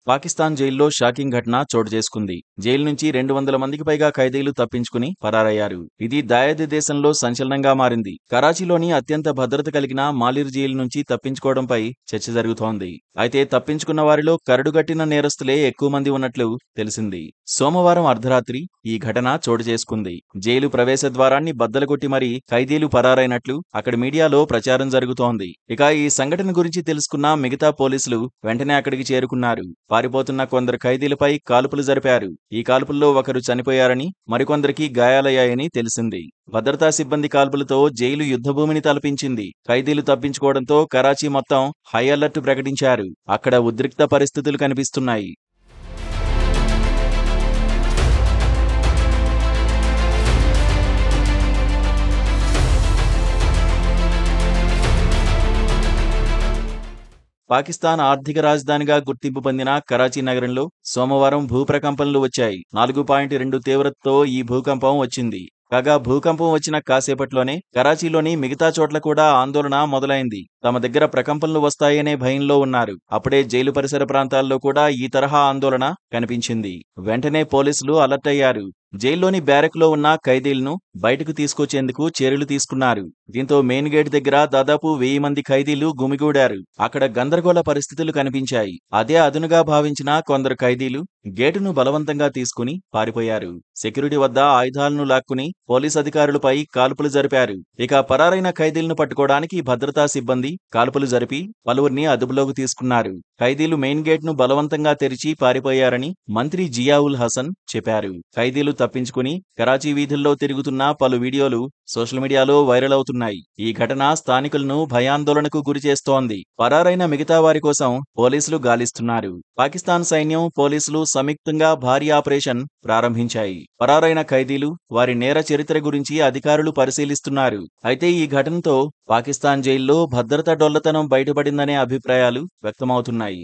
పాకిస్తాన్ జైల్లో షాకింగ్ ఘటన చోటు చేసుకుంది. జైలు నుంచి 200 మందికి పైగా ఖైదీలు తప్పించుకుని పరారయ్యారు. ఇది దాయాది దేశంలో సంచలనంగా మారింది. కరాచీలోని అత్యంత భద్రత కలిగిన మాలిర్ జైలు నుంచి తప్పించుకోవడంపై చర్చ జరుగుతోంది. అయితే తప్పించుకున్న వారిలో కరడుగట్టిన నేరస్తులే ఎక్కువ మంది ఉన్నట్లు తెలిసింది. సోమవారం అర్ధరాత్రి ఈ ఘటన చోటు చేసుకుంది. జైలు ప్రవేశ ద్వారాన్ని బద్దలుకొట్టి మరీ ఖైదీలు పరారైనట్లు అక్కడి మీడియాలో ప్రచారం జరుగుతోంది. ఇక ఈ సంఘటన గురించి తెలుసుకున్న మిగతా పోలీసులు వెంటనే అక్కడికి చేరుకున్నారు. పారిపోతున్న కొందరు ఖైదీలపై కాల్పులు జరిపారు. ఈ కాల్పుల్లో ఒకరు చనిపోయారని, మరికొందరికి గాయాలయ్యాయని తెలిసింది. భద్రతా సిబ్బంది కాల్పులతో జైలు యుద్ధభూమిని తలపించింది. ఖైదీలు తప్పించుకోవడంతో కరాచీ మొత్తం హై అలర్ట్ ప్రకటించారు. అక్కడ ఉద్రిక్త పరిస్థితులు కనిపిస్తున్నాయి. పాకిస్తాన్ ఆర్థిక రాజధానిగా గుర్తింపు పొందిన కరాచీ నగరంలో సోమవారం భూప్రకంపనలు వచ్చాయి. 4.2 తీవ్రతతో ఈ భూకంపం వచ్చింది. కాగా భూకంపం వచ్చిన కాసేపట్లోనే కరాచీలోని మిగతా చోట్ల కూడా ఆందోళన మొదలైంది. తమ దగ్గర ప్రకంపనలు వస్తాయనే భయంలో ఉన్నారు. అప్పుడే జైలు పరిసర ప్రాంతాల్లో కూడా ఈ తరహా ఆందోళన కనిపించింది. వెంటనే పోలీసులు అలర్ట్ అయ్యారు. జైల్లోని బ్యారెక్లో ఉన్న ఖైదీలను బయటకు తీసుకొచ్చేందుకు చర్యలు తీసుకున్నారు. దీంతో మెయిన్ గేట్ దగ్గర దాదాపు 1000 మంది ఖైదీలు గుమిగూడారు. అక్కడ గందరగోళ పరిస్థితులు కనిపించాయి. అదే అదునుగా భావించిన కొందరు ఖైదీలు గేటును బలవంతంగా తీసుకుని పారిపోయారు. సెక్యూరిటీ వద్ద ఆయుధాలను లాక్కుని పోలీస్ అధికారులపై కాల్పులు జరిపారు. ఇక పరారైన ఖైదీలను పట్టుకోవడానికి భద్రతా సిబ్బంది కాల్పులు జరిపి పలువురిని అదుపులోకి తీసుకున్నారు. ఖైదీలు మెయిన్ గేట్ ను బలవంతంగా తెరిచి పారిపోయారని మంత్రి జియావుల్ హసన్ చెప్పారు. ఖైదీలు తప్పించుకుని కరాచీ వీధుల్లో తిరుగుతున్న పలు వీడియోలు సోషల్ మీడియాలో వైరల్ అవుతున్నాయి. ఈ ఘటన స్థానికులను భయాందోళనకు గురిచేస్తోంది. పరారైన మిగతా వారి కోసం పోలీసులు గాలిస్తున్నారు. పాకిస్తాన్ సైన్యం, పోలీసులు సంయుక్తంగా భారీ ఆపరేషన్ ప్రారంభించాయి. పరారైన ఖైదీలు, వారి నేర చరిత్ర గురించి అధికారులు పరిశీలిస్తున్నారు. అయితే ఈ ఘటనతో పాకిస్తాన్ జైల్లో భద్రతా డొల్లతనం బయటపడిందనే అభిప్రాయాలు వ్యక్తమవుతున్నాయి.